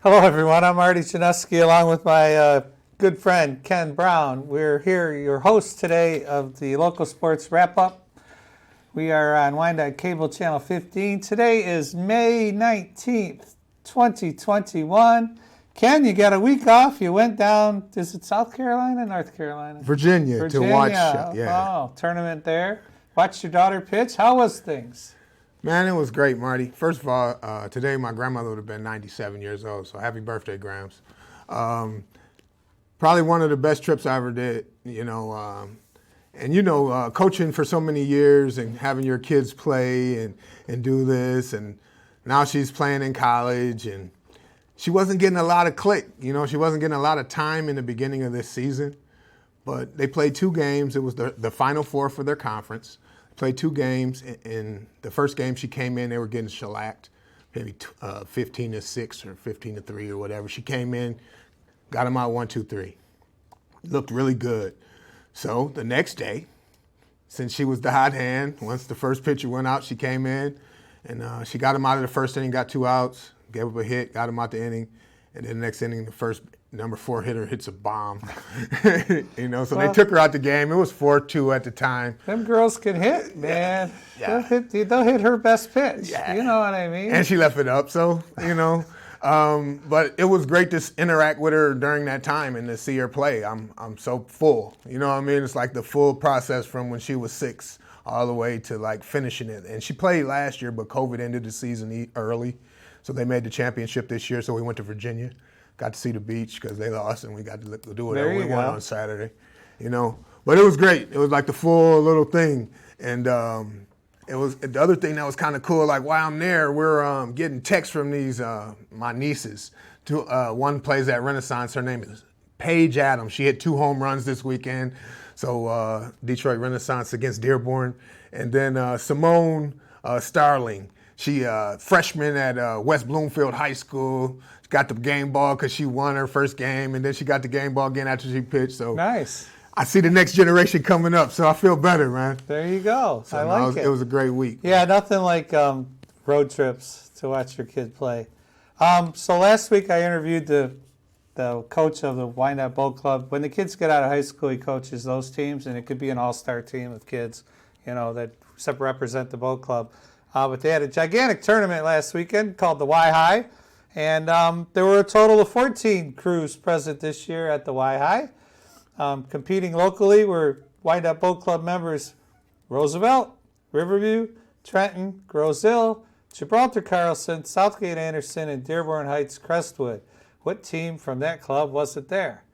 Hello, everyone. I'm Marty Chinesky, along with my good friend Ken Brown. We're here, your hosts today of the local sports wrap-up. We are on Wyandotte Cable Channel 15. Today is May 19th, 2021. Ken, you got a week off. You went down, is it South Carolina, North Carolina? Virginia. To watch. Yeah. Oh, tournament there. Watched your daughter pitch. How was things? Man, it was great, Marty. First of all, today my grandmother would have been 97 years old, so happy birthday, Grams. Probably one of the best trips I ever did, coaching for so many years and having your kids play and do this, and now she's playing in college, and she wasn't getting a lot of click. She wasn't getting a lot of time in the beginning of this season, but they played 2 games. It was the Final Four for their conference. Played 2 games. In the first game she came in, they were getting shellacked, maybe 15-6 or 15-3 or whatever. She came in, got them out 1-2-3. Looked really good. So the next day, since she was the hot hand, once the first pitcher went out, she came in and she got him out of the first inning, got 2 outs, gave up a hit, got him out the inning, and then the next inning, the first number 4 hitter hits a bomb. So they took her out the game. It was 4-2 at the time. Them girls can hit, man. Yeah. They'll hit her best pitch. Yeah. You know what I mean? And she left it up, so, but it was great to interact with her during that time and to see her play. I'm so full. You know what I mean? It's like the full process from when she was 6 all the way to like finishing it. And she played last year, but COVID ended the season early. So they made the championship this year, so we went to Virginia. Got to see the beach because they lost, and we got to do whatever we want on Saturday, But it was great. It was like the full little thing, and it was the other thing that was kind of cool. Like while I'm there, we're getting texts from these my nieces. One plays at Renaissance. Her name is Paige Adams. She hit 2 home runs this weekend. So Detroit Renaissance against Dearborn, and then Simone Starling. She freshman at West Bloomfield High School. Got the game ball because she won her first game, and then she got the game ball again after she pitched. So nice. I see the next generation coming up, so I feel better, man. There you go. So I like it. It was a great week. Yeah, nothing like road trips to watch your kid play. So last week I interviewed the coach of the Wyandotte Boat Club. When the kids get out of high school, he coaches those teams, and it could be an all-star team of kids, that represent the boat club. But they had a gigantic tournament last weekend called the Y High. And there were a total of 14 crews present this year at the Y High. Competing locally were Wyandotte Boat Club members Roosevelt, Riverview, Trenton, Grosse Ile, Gibraltar Carlson, Southgate Anderson, and Dearborn Heights Crestwood. What team from that club was it there?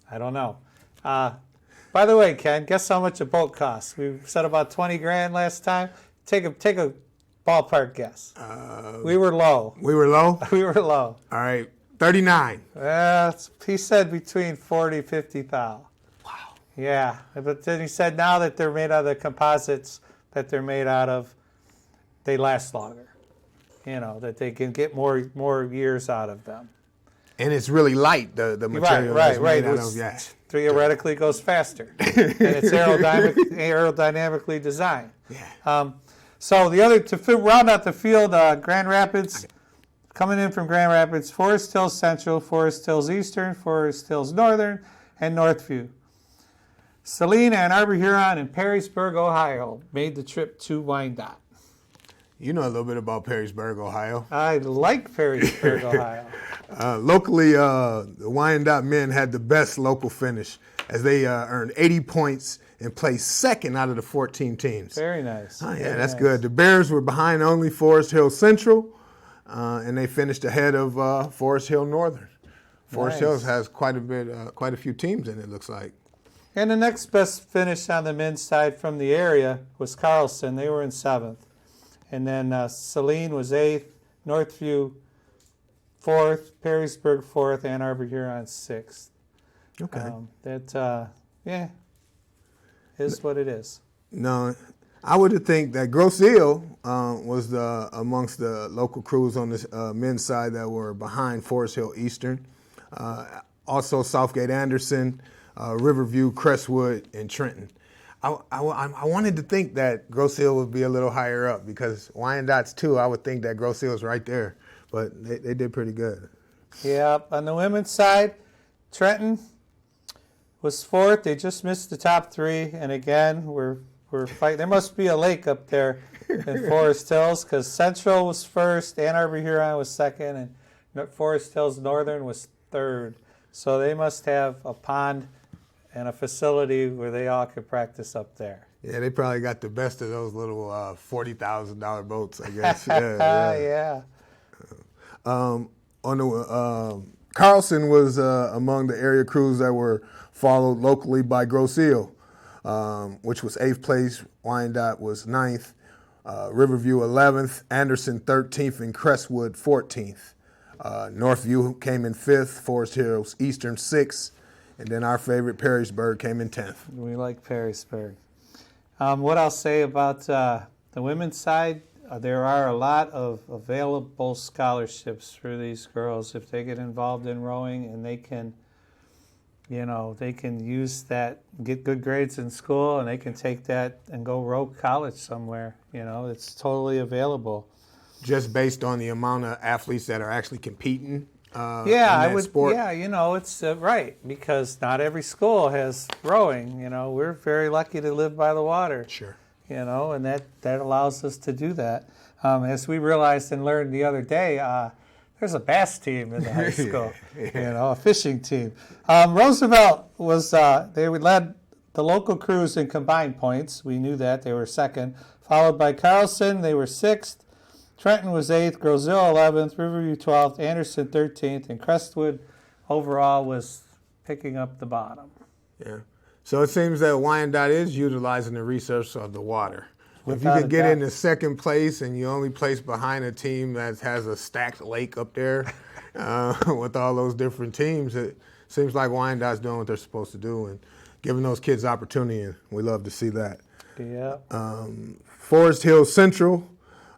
I don't know. By the way, Ken, guess how much a boat costs? We said about $20,000 last time. Take a ballpark guess. We were low. We were low? We were low. All right, 39. He said between 40 and 50,000. Wow. Yeah, but then he said now that they're made out of the composites that they're made out of, they last longer. That they can get more years out of them. And it's really light, the material. Right. Theoretically goes faster. And it's aerodynamically designed. Yeah. So the other, to round out the field, Grand Rapids, coming in from Grand Rapids, Forest Hills Central, Forest Hills Eastern, Forest Hills Northern, and Northview. Saline, Ann Arbor, Huron, and Perrysburg, Ohio made the trip to Wyandotte. You know a little bit about Perrysburg, Ohio. I like Perrysburg, Ohio. Locally, the Wyandotte men had the best local finish as they earned 80 points and placed second out of the 14 teams. Very nice. Oh, yeah, that's good. The Bears were behind only Forest Hill Central, and they finished ahead of Forest Hill Northern. Forest Hills has quite a few teams in it, looks like. And the next best finish on the men's side from the area was Carlson. They were in 7th. And then Saline was 8th, Northview 4th, Perrysburg 4th, Ann Arbor Huron 6th. Okay. Is what it is. No, I would think that Grosse Ile was amongst the local crews on the men's side that were behind Forest Hill Eastern. Also Southgate Anderson, Riverview, Crestwood, and Trenton. I wanted to think that Grosse Ile would be a little higher up because Wyandotte's 2, I would think that Grosse Ile is right there. But they did pretty good. Yep. On the women's side, Trenton was fourth. They just missed the top three. And again, we're fighting. There must be a lake up there in Forest Hills because Central was first, Ann Arbor Huron was second, and Forest Hills Northern was third. So they must have a pond and a facility where they all could practice up there. Yeah, they probably got the best of those little $40,000 boats, I guess. Yeah. On the Carlson was among the area crews that were followed locally by Grosse Ile, which was 8th place. Wyandotte was 9th. Riverview 11th. Anderson 13th, and Crestwood 14th. Northview came in 5th. Forest Hills Eastern 6th. And then our favorite, Perrysburg, came in 10th. We like Perrysburg. What I'll say about the women's side, there are a lot of available scholarships for these girls if they get involved in rowing, and they can, they can use that, get good grades in school, and they can take that and go row college somewhere. It's totally available. Just based on the amount of athletes that are actually competing. I would. Sport. Yeah, it's right, because not every school has rowing. We're very lucky to live by the water. Sure. And that allows us to do that. As we realized and learned the other day, there's a bass team in the high school, a fishing team. Roosevelt was, they led the local crews in combined points. We knew that. They were second. Followed by Carlson, they were 6th. Trenton was 8th, Grosse Ile 11th, Riverview 12th, Anderson 13th, and Crestwood overall was picking up the bottom. Yeah. So it seems that Wyandotte is utilizing the resource of the water. If you Without could a get doubt. into second place and you only place behind a team that has a stacked lake up there with all those different teams, it seems like Wyandotte's doing what they're supposed to do and giving those kids opportunity, and we love to see that. Yeah. Forest Hill Central,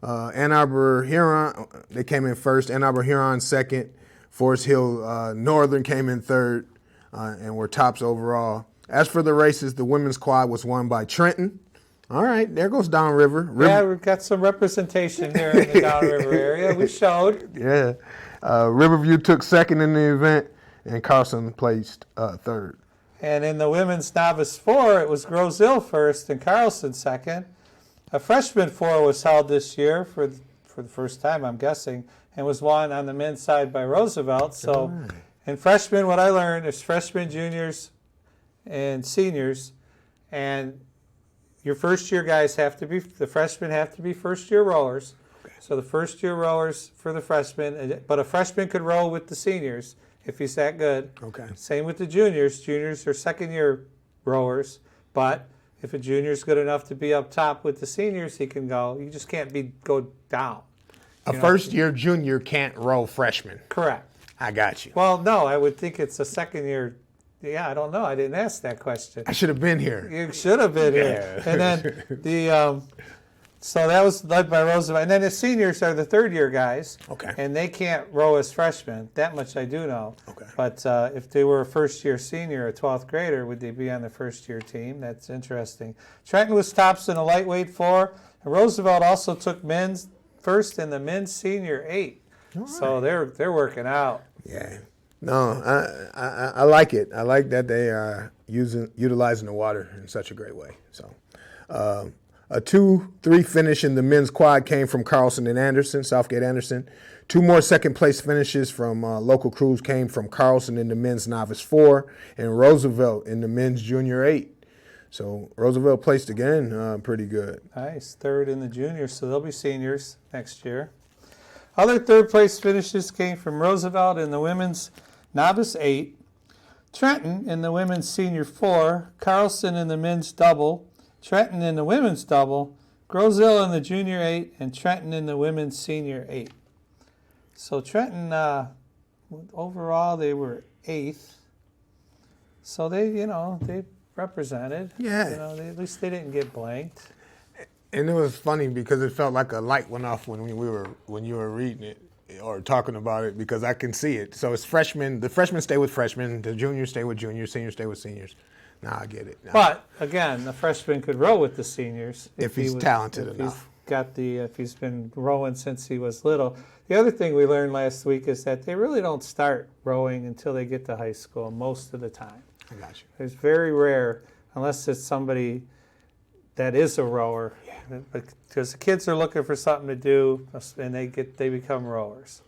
Ann Arbor Huron, they came in first. Ann Arbor Huron second. Forest Hill Northern came in third and were tops overall. As for the races, the women's quad was won by Trenton. All right, there goes Downriver. Yeah, we've got some representation here in the Downriver area. We showed. Yeah. Riverview took second in the event, and Carlson placed third. And in the women's novice 4, it was Grosse Ile first and Carlson second. A freshman 4 was held this year for the first time, I'm guessing, and was won on the men's side by Roosevelt. So in freshmen, what I learned is freshmen, juniors, and seniors, and your first-year guys the freshmen have to be first-year rowers. Okay. So the first-year rowers for the freshmen, but a freshman could row with the seniors if he's that good. Okay. Same with the juniors. Juniors are second-year rowers, but if a junior's good enough to be up top with the seniors, he can go. You just can't go down. A first-year junior can't row freshman. Correct. I got you. Well, no, I would think it's a second-year. Yeah, I don't know. I didn't ask that question. I should have been here. You should have been here. And then so that was led by Roosevelt. And then the seniors are the third-year guys. Okay. And they can't row as freshmen. That much I do know. Okay. But if they were a first-year senior, a 12th grader, would they be on the first-year team? That's interesting. Trenton was tops in a lightweight 4. And Roosevelt also took men's first in the men's senior 8. Right. So they're working out. Yeah. No, I like it. I like that they are utilizing the water in such a great way. So, a 2-3 finish in the men's quad came from Carlson and Anderson, Southgate Anderson. 2 more second-place finishes from local crews came from Carlson in the men's novice 4 and Roosevelt in the men's junior 8. So Roosevelt placed again pretty good. Nice. Third in the juniors, so they'll be seniors next year. Other third-place finishes came from Roosevelt in the women's novice 8, Trenton in the women's senior 4, Carlson in the men's double, Trenton in the women's double, Grosse Ile in the junior 8, and Trenton in the women's senior 8. So Trenton, overall, they were 8th. So they represented. Yeah. At least they didn't get blanked. And it was funny because it felt like a light went off when you were reading it or talking about it, because I can see it. So it's freshmen. The freshmen stay with freshmen. The juniors stay with juniors. Seniors stay with seniors. Now I get it. But again, the freshman could row with the seniors if he's talented enough. if he's been rowing since he was little. The other thing we learned last week is that they really don't start rowing until they get to high school most of the time. I got you. It's very rare, unless it's somebody that is a rower, because the kids are looking for something to do, and they become rowers.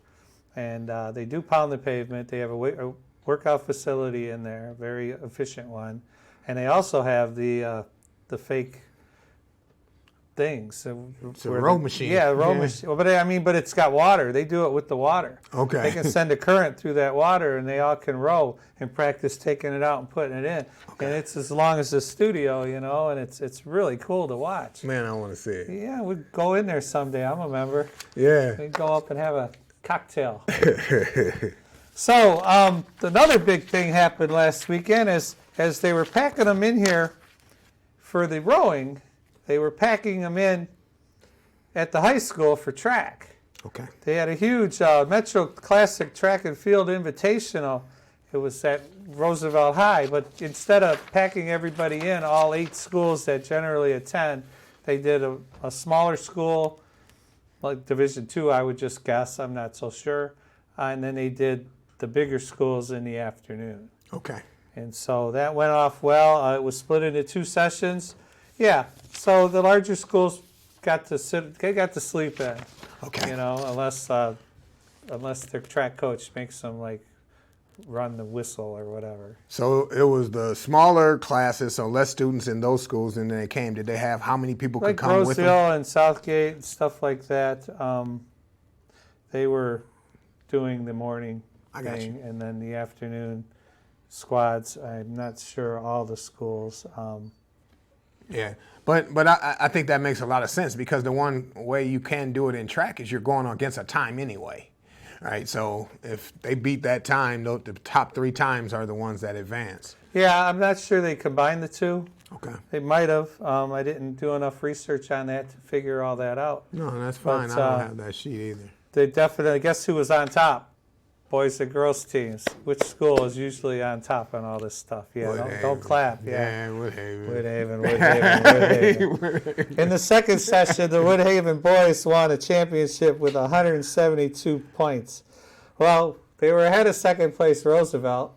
And they do pound the pavement. They have a workout facility in there, a very efficient one, and they also have the fake things. It's a row machine. Yeah, a row machine. Well, but it's got water. They do it with the water. Okay. They can send a current through that water, and they all can row and practice taking it out and putting it in. Okay. And it's as long as the studio, and it's really cool to watch. Man, I want to see it. Yeah, we'd go in there someday. I'm a member. Yeah. We'd go up and have a cocktail. So another big thing happened last weekend is as they were packing them in here for the rowing, they were packing them in at the high school for track. Okay. They had a huge Metro Classic Track and Field Invitational. It was at Roosevelt High, but instead of packing everybody in, all 8 schools that generally attend, they did a smaller school, like Division II, I would just guess. I'm not so sure. And then they did the bigger schools in the afternoon. Okay. And so that went off well. It was split into 2 sessions. Yeah, so the larger schools got to sleep in. Okay. Unless their track coach makes them run the whistle or whatever. So it was the smaller classes, so less students in those schools, and then they came. Did they have how many people could come with them? Roseville and Southgate and stuff like that. They were doing the morning thing, and then the afternoon squads. I'm not sure all the schools. Yeah, but I think that makes a lot of sense because the one way you can do it in track is you're going against a time anyway, right? So if they beat that time, the top 3 times are the ones that advance. Yeah, I'm not sure they combined the 2. Okay. They might have. I didn't do enough research on that to figure all that out. No, that's fine. But, I don't have that sheet either. They definitely, guess who was on top? Boys and girls teams. Which school is usually on top on all this stuff? Yeah, don't clap. Yeah, Woodhaven. Woodhaven. In the second session, the Woodhaven boys won a championship with 172 points. Well, they were ahead of second place Roosevelt.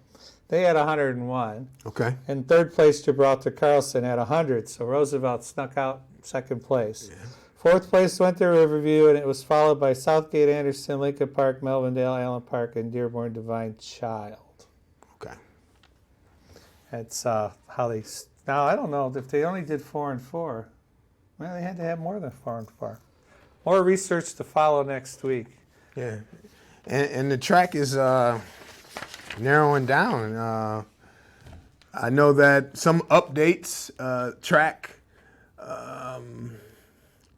They had 101. Okay. And third place Gibraltar Carlson had 100. So Roosevelt snuck out second place. Yeah. Fourth place went to Riverview, and it was followed by Southgate, Anderson, Lincoln Park, Melvindale, Allen Park, and Dearborn Divine Child. Okay. That's how they. Now I don't know if they only did 4 and 4. Well, they had to have more than 4 and 4. More research to follow next week. Yeah, and the track is narrowing down. I know that some updates track.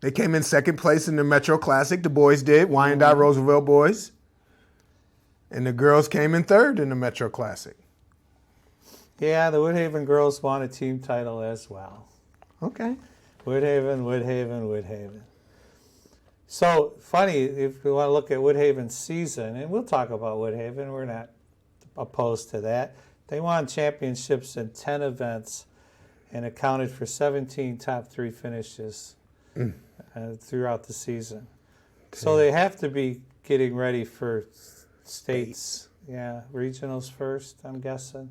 They came in second place in the Metro Classic. The boys did, Wyandotte Roosevelt boys. And the girls came in third in the Metro Classic. Yeah, the Woodhaven girls won a team title as well. Okay. Woodhaven. So, funny, if we want to look at Woodhaven's season, and we'll talk about Woodhaven, we're not opposed to that. They won championships in 10 events and accounted for 17 top 3 finishes throughout the season. Okay. So they have to be getting ready for states. Yeah, regionals first, I'm guessing.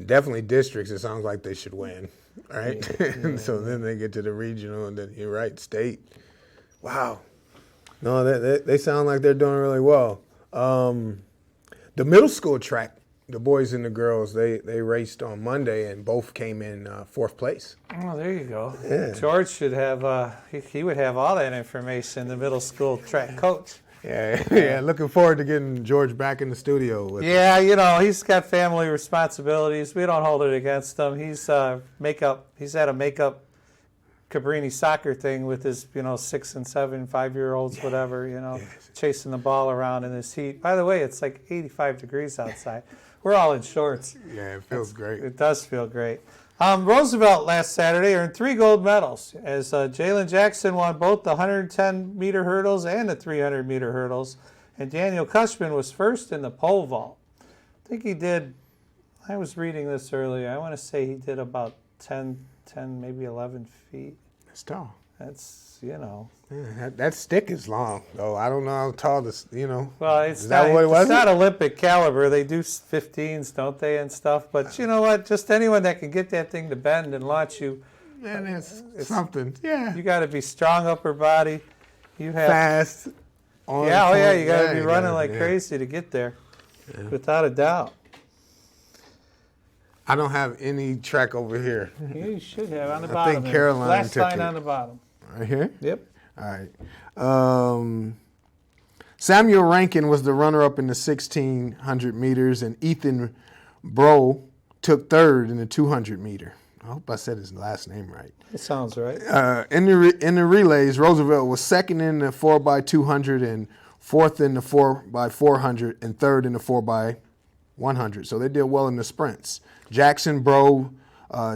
Definitely districts, it sounds like they should win, right? Yeah. So then they get to the regional, and then you're right, state. Wow. No, they sound like they're doing really well. The middle school track, the boys and the girls, they raced on Monday, and both came in 4th place. Oh, there you go. Yeah. George should have, he would have all that information, the middle school track coach. Yeah. Looking forward to getting George back in the studio with us. He's got family responsibilities. We don't hold it against him. He's at a makeup Cabrini soccer thing with his, 6 and 7, 5-year-olds, whatever, chasing the ball around in this heat. By the way, it's like 85 degrees outside. We're all in shorts. Yeah, it feels great. It does feel great. Roosevelt last Saturday earned 3 gold medals as Jalen Jackson won both the 110-meter hurdles and the 300-meter hurdles, and Daniel Cushman was first in the pole vault. I think he did, I was reading this earlier, I want to say he did about 10, maybe 11 feet. That's tall. That's, you know. Yeah, that stick is long, though. I don't know how tall this, you know. Well, it's is that not, what it was? it's not Olympic caliber. They do 15s, don't they, and stuff. But you know what? Just anyone that can get that thing to bend and launch you. Man, it's something. Yeah. You got to be strong upper body. You have Fast. On yeah, oh yeah, point. you got to Yeah, be you running gotta- like yeah. crazy to get there, without a doubt. I don't have any track over here. Yeah, you should have on the I bottom. think there. Caroline Last took line it. on the bottom. Right here? Yep. All right. Samuel Rankin was the runner-up in the 1,600 meters, and Ethan Bro took third in the 200-meter. I hope I said his last name right. That sounds right. In the relays, Roosevelt was second in the 4x200 and fourth in the 4x400 and third in the 4x100. So they did well in the sprints. Jackson, Bro,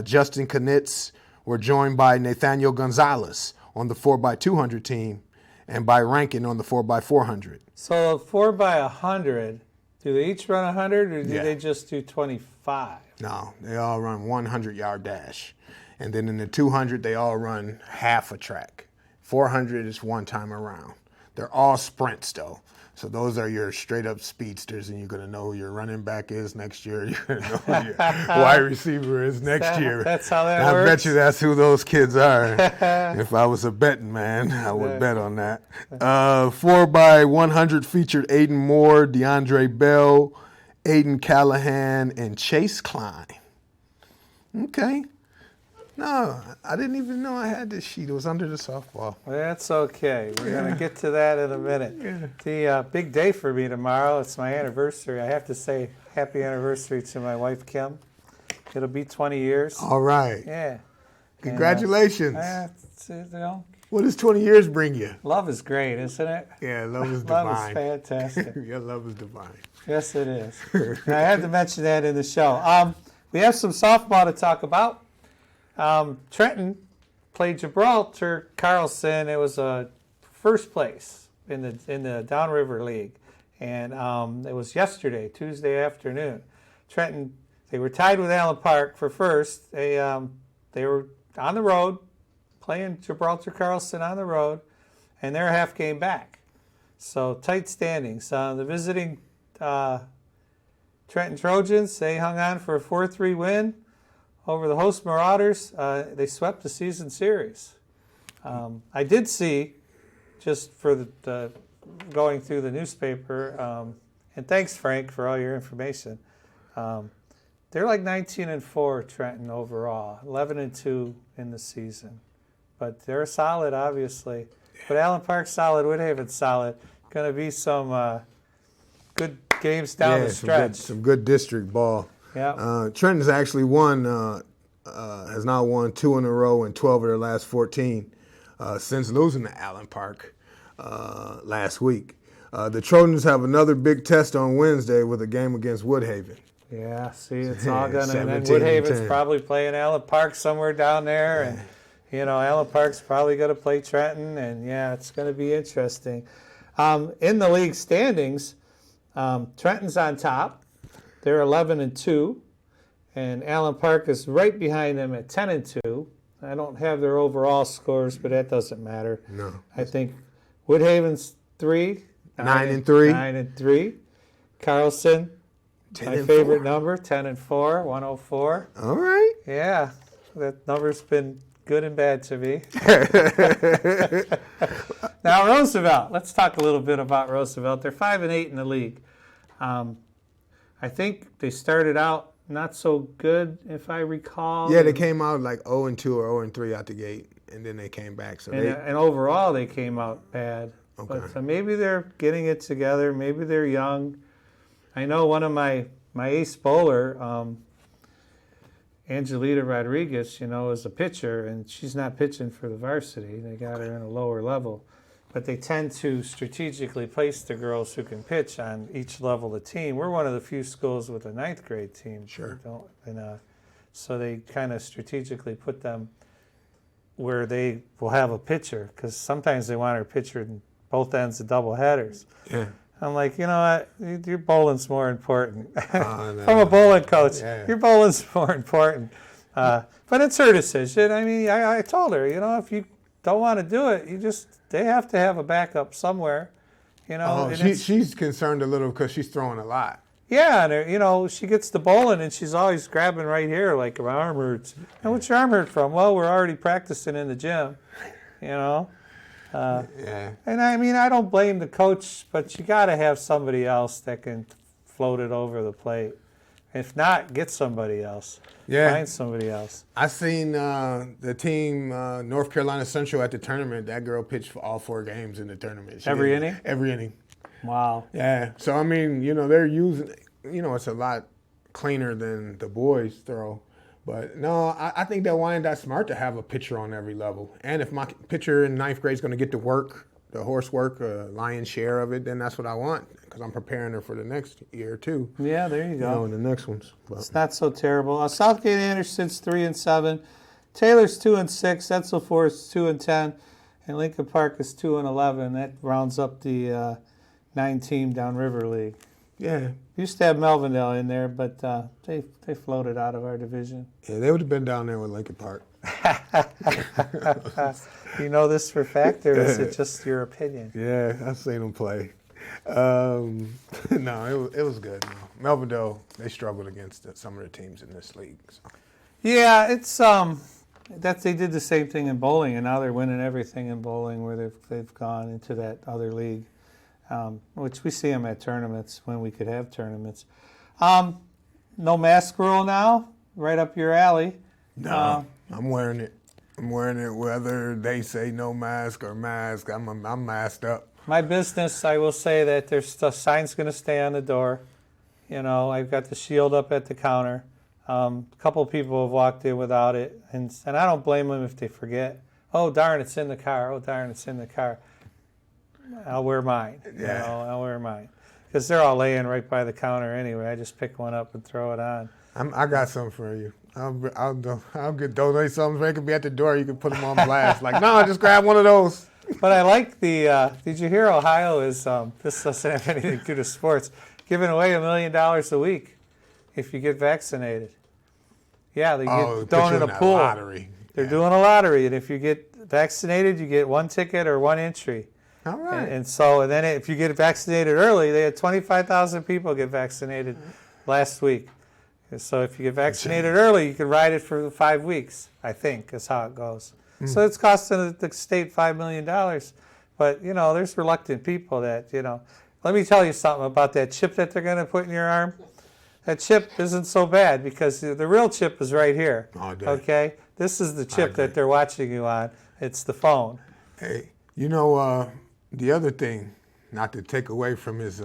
Justin Knitz were joined by Nathaniel Gonzalez on the 4x200 team and by Rankin on the 4x400. So 4x100, do they each run 100 or do Yeah. they just do 25? No, they all run 100-yard dash. And then in the 200, they all run half a track. 400 is one time around. They're all sprints, though. So those are your straight-up speedsters, and you're going to know who your running back is next year. You're going to know who your wide receiver is next year. That's how that I works? bet you that's who those kids are. If I was a betting man, I would bet on that. 4x100 featured Aiden Moore, DeAndre Bell, Aiden Callahan, and Chase Klein. Okay. No, I didn't even know I had this sheet. It was under the softball. That's okay. We're going to get to that in a minute. The big day for me tomorrow. It's my anniversary. I have to say happy anniversary to my wife, Kim. It'll be 20 years. All right. Yeah. Congratulations. You know, What does 20 years bring you? love is great, isn't it? Yeah, love is Love divine. is fantastic. Your love is divine. Yes, it is. And I had to mention that in the show. We have some softball to talk about. Trenton played Gibraltar Carlson. It was first place in the Downriver League, and it was yesterday, Tuesday afternoon. Trenton, they were tied with Allen Park for first. They were on the road playing Gibraltar Carlson on the road, and they're a half game back. So tight standings. The visiting Trenton Trojans, they hung on for a 4-3 win over the host Marauders. They swept the season series. I did see, just for the going through the newspaper, and thanks, Frank, for all your information. They're like 19-4 Trenton overall, 11-2 in the season. But they're solid, obviously. But Allen Park's solid, Woodhaven's solid. Going to be some good games down the stretch. Some good district ball. Yeah. Trenton's actually has now won 2 in a row and 12 of their last 14 since losing to Allen Park last week. The Trojans have another big test on Wednesday with a game against Woodhaven. Yeah, see, it's all going to, and then 17-10. Woodhaven's probably playing Allen Park somewhere down there, and, you know, Allen Park's probably going to play Trenton, and, yeah, it's going to be interesting. In the league standings, Trenton's on top. They're 11-2, and Allen Park is right behind them at 10-2. I don't have their overall scores, but that doesn't matter. No. I think Woodhaven's 9-3. 9-3. Carlson, my favorite number, 10-4, 104. All right. Yeah, that number's been good and bad to me. Now, Roosevelt. Let's talk a little bit about Roosevelt. They're 5-8 in the league. I think they started out not so good, if I recall. Yeah, they came out like 0-2 or 0-3 out the gate, and then they came back. So and overall, they came out bad. Okay. But maybe they're getting it together. Maybe they're young. I know one of my ace bowler, Angelita Rodriguez, you know, is a pitcher, and she's not pitching for the varsity. They got her in a lower level. But they tend to strategically place the girls who can pitch on each level of the team. We're one of the few schools with a 9th grade team. Sure. So they kind of strategically put them where they will have a pitcher, because sometimes they want her pitcher in both ends of double headers. Yeah. I'm like, you know what? Your bowling's more important. No. From a bowling coach, Yeah. your bowling's more important. But it's her decision. I mean, I told her, you know, if you don't want to do it, they have to have a backup somewhere, you know. She's concerned a little because she's throwing a lot. Yeah, and you know, she gets to bowling and she's always grabbing right here like her arm hurts. And what's your arm hurt from? Well, we're already practicing in the gym, you know. Yeah. And I mean, I don't blame the coach, but you got to have somebody else that can float it over the plate. If not, get somebody else. Yeah. Find somebody else. I seen the team North Carolina Central at the tournament. That girl pitched for all 4 games in the tournament. Every inning? Every inning. Wow. Yeah. So I mean, you know, they're using. You know, it's a lot cleaner than the boys throw. But no, I think that Wyandotte smart to have a pitcher on every level. And if my pitcher in 9th grade is going to get to work, the horse work, a lion's share of it, then that's what I want because I'm preparing her for the next year too. Yeah, there you go. You know, in the next ones. But. It's not so terrible. Southgate Anderson's 3-7, Taylor's 2-6, Edsel Forest 2-10, and Lincoln Park is 2-11. That rounds up the 9-team Downriver League. Yeah. Used to have Melvindale in there, but they floated out of our division. Yeah, they would have been down there with Lincoln Park. You know this for a fact, or is it just your opinion? Yeah, I've seen them play. No, it was good. No. Melvindale, they struggled against some of the teams in this league. So. Yeah, it's they did the same thing in bowling, and now they're winning everything in bowling where they've gone into that other league. Which we see them at tournaments when we could have tournaments. No mask rule now, right up your alley. No, I'm wearing it. I'm wearing it whether they say no mask or mask. I'm masked up. My business, I will say that there's the sign's going to stay on the door. You know, I've got the shield up at the counter. A couple of people have walked in without it, and I don't blame them if they forget. Oh, darn, it's in the car. Oh, darn, it's in the car. I'll wear mine. Yeah. You know, I'll wear mine. Because they're all laying right by the counter anyway. I just pick one up and throw it on. I got something for you. I'll get donate something. They could be at the door. You can put them on blast. Like, no, just grab one of those. But I like the. Did you hear Ohio is? This doesn't have anything to do with sports. Giving away $1 million a week if you get vaccinated. Yeah, they get thrown in a pool. Lottery. They're doing a lottery, and if you get vaccinated, you get 1 ticket or 1 entry. All right. And then if you get vaccinated early, they had 25,000 people get vaccinated last week. So if you get vaccinated early, you can ride it for 5 weeks, I think, is how it goes. So it's costing the state $5 million. But, you know, there's reluctant people that, you know. Let me tell you something about that chip that they're going to put in your arm. That chip isn't so bad because the real chip is right here. Okay? This is the chip that they're watching you on. It's the phone. Hey, you know, the other thing, not to take away from his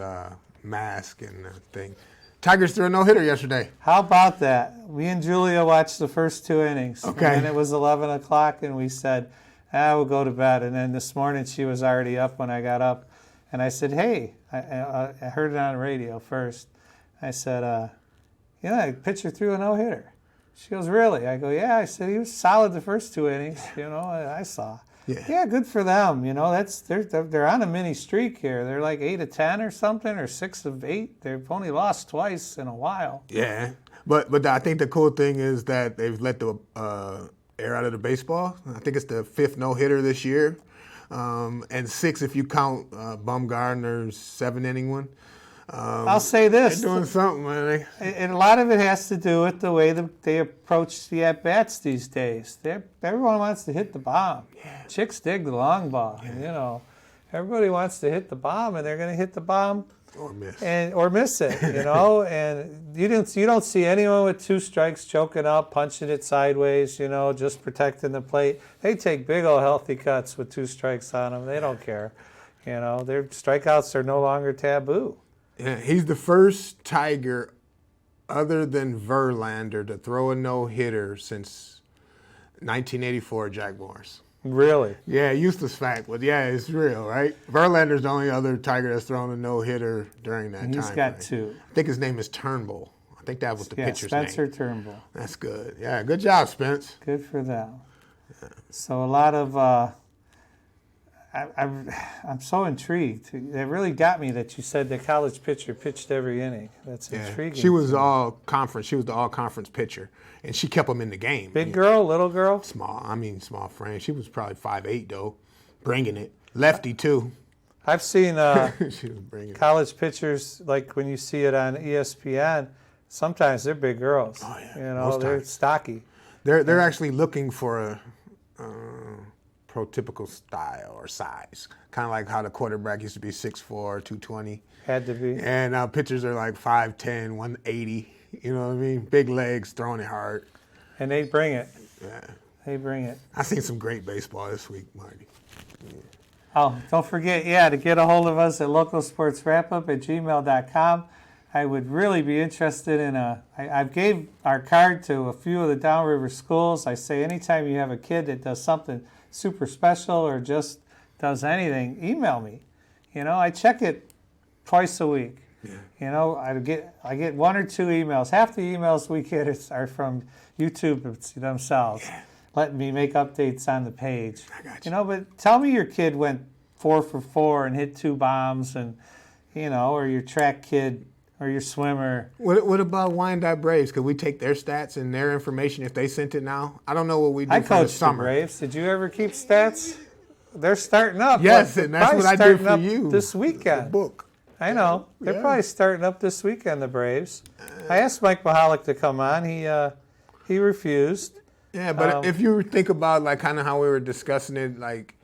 mask and thing, Tigers threw a no-hitter yesterday. How about that? Me and Julia watched the first 2 innings. Okay. And then it was 11 o'clock, and we said, we'll go to bed. And then this morning she was already up when I got up. And I said, hey, I heard it on the radio first. I said, pitcher threw a no-hitter. She goes, really? I go, yeah. I said, he was solid the first 2 innings, you know, I saw. Yeah, good for them. You know, they're on a mini streak here. They're like 8 of 10 or something, or 6 of 8. They've only lost twice in a while. Yeah, but I think the cool thing is that they've let the air out of the baseball. I think it's the 5th no-hitter this year, and 6 if you count Bumgarner's 7-inning one. I'll say this. They're doing something, man. And a lot of it has to do with the way that they approach the at-bats these days. Everyone wants to hit the bomb. Yeah. Chicks dig the long ball. Yeah. You know, everybody wants to hit the bomb, and they're going to hit the bomb or miss it. You know, and you don't see anyone with 2 strikes choking up, punching it sideways. You know, just protecting the plate. They take big old healthy cuts with 2 strikes on them. They don't care. You know, their strikeouts are no longer taboo. Yeah, he's the first Tiger other than Verlander to throw a no-hitter since 1984, Jack Morris. Really? Yeah, useless fact, but yeah, it's real, right? Verlander's the only other Tiger that's thrown a no-hitter during that time. He's got 2. I think his name is Turnbull. I think that was the pitcher's name. Spencer Turnbull. That's good. Yeah, good job, Spence. Good for them. So a lot of, I'm so intrigued. It really got me that you said the college pitcher pitched every inning. That's intriguing. She was all conference. She was the all conference pitcher, and she kept them in the game. Big girl, little girl? Small. I mean, small frame. She was probably 5'8", though, bringing it. Lefty too. I've seen She was bringing college pitchers, like when you see it on ESPN, sometimes they're big girls. Oh, yeah. You know, Most they're times. stocky. They're actually looking for a prototypical style or size, kind of like how the quarterback used to be 6'4", 220. Had to be. And now pitchers are like 5'10", 180. You know what I mean? Big legs, throwing it hard. And they bring it. Yeah. They bring it. I seen some great baseball this week, Marty. Yeah. Oh, don't forget, to get a hold of us at localsportswrapup@gmail.com. I would really be interested in I gave our card to a few of the downriver schools. I say anytime you have a kid that does something super special or just does anything, email me. You know, I check it twice a week. Yeah. You know, I get 1 or 2 emails. Half the emails we get are from YouTube themselves, letting me make updates on the page. I got You know, but tell me your kid went 4 for 4 and hit 2 bombs, and or your track kid or your swimmer. What about Wyandotte Braves? Could we take their stats and their information if they sent it now? I don't know what we do I for the coached the summer. Braves. Did you ever keep stats? They're starting up. Yes, They're and that's probably what I did starting for up you. this The weekend. book. I know. They're Yeah. probably starting up this weekend, the Braves. I asked Mike Mahalik to come on. He refused. Yeah, but if you think about like kind of how we were discussing it, like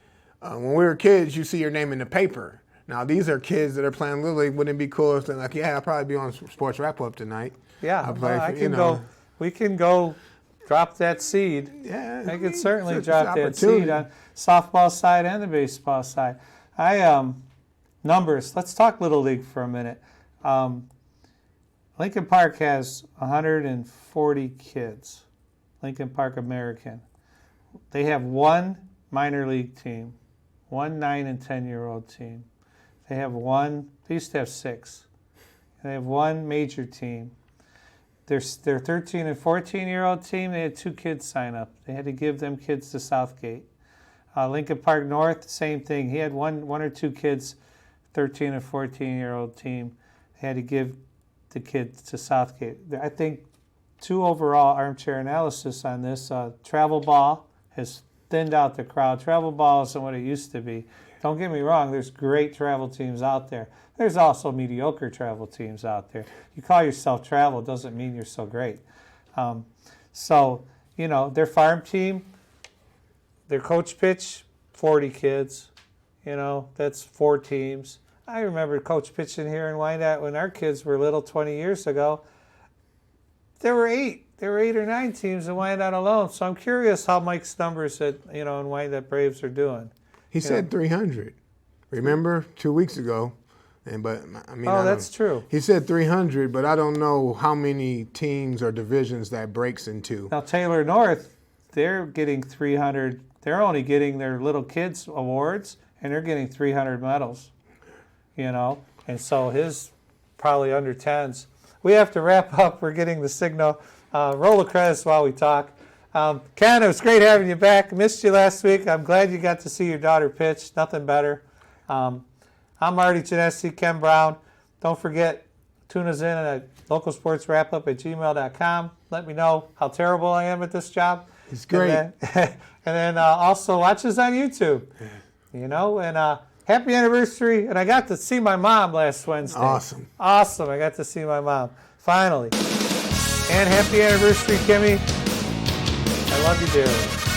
when we were kids, you see your name in the paper. Now these are kids that are playing Little League. Wouldn't it be cool if they're like, yeah, I'll probably be on Sports Wrap Up tonight. Yeah, I'll play I for- can go. We can go drop that seed. Yeah, I could certainly it's drop an that seed opportunity. on softball side and the baseball side. Numbers. Let's talk Little League for a minute. Lincoln Park has 140 kids. Lincoln Park American. They have one minor league team, one 9 and 10-year-old team. They used to have 6. They have one major team. Their 13 and 14-year-old team, they had 2 kids sign up. They had to give them kids to Southgate. Lincoln Park North, same thing. He had one or 2 kids, 13 and 14-year-old team. They had to give the kids to Southgate. I think 2 overall armchair analysis on this. Travel ball has thinned out the crowd. Travel ball isn't what it used to be. Don't get me wrong, there's great travel teams out there. There's also mediocre travel teams out there. You call yourself travel doesn't mean you're so great. Their farm team, their coach pitch, 40 kids. That's 4 teams. I remember coach pitching here in Wyandotte when our kids were little 20 years ago. There were 8. There were 8 or 9 teams in Wyandotte alone. So I'm curious how Mike's numbers in Wyandotte Braves are doing. He said 300. Remember 2 weeks ago, That's true. He said 300, but I don't know how many teams or divisions that breaks into. Now Taylor North, they're getting 300. They're only getting their little kids awards, and they're getting 300 medals. And so his probably under 10s. We have to wrap up. We're getting the signal. Roll the credits while we talk. Ken, it was great having you back. Missed you last week. I'm glad you got to see your daughter pitch. Nothing better. I'm Marty Genesi, Ken Brown. Don't forget, tune us in at localsportswrapup@gmail.com. Let me know how terrible I am at this job. It's great. And then also watch us on YouTube. Happy anniversary. And I got to see my mom last Wednesday. Awesome. I got to see my mom. Finally. And happy anniversary, Kimmie. I love you dearly.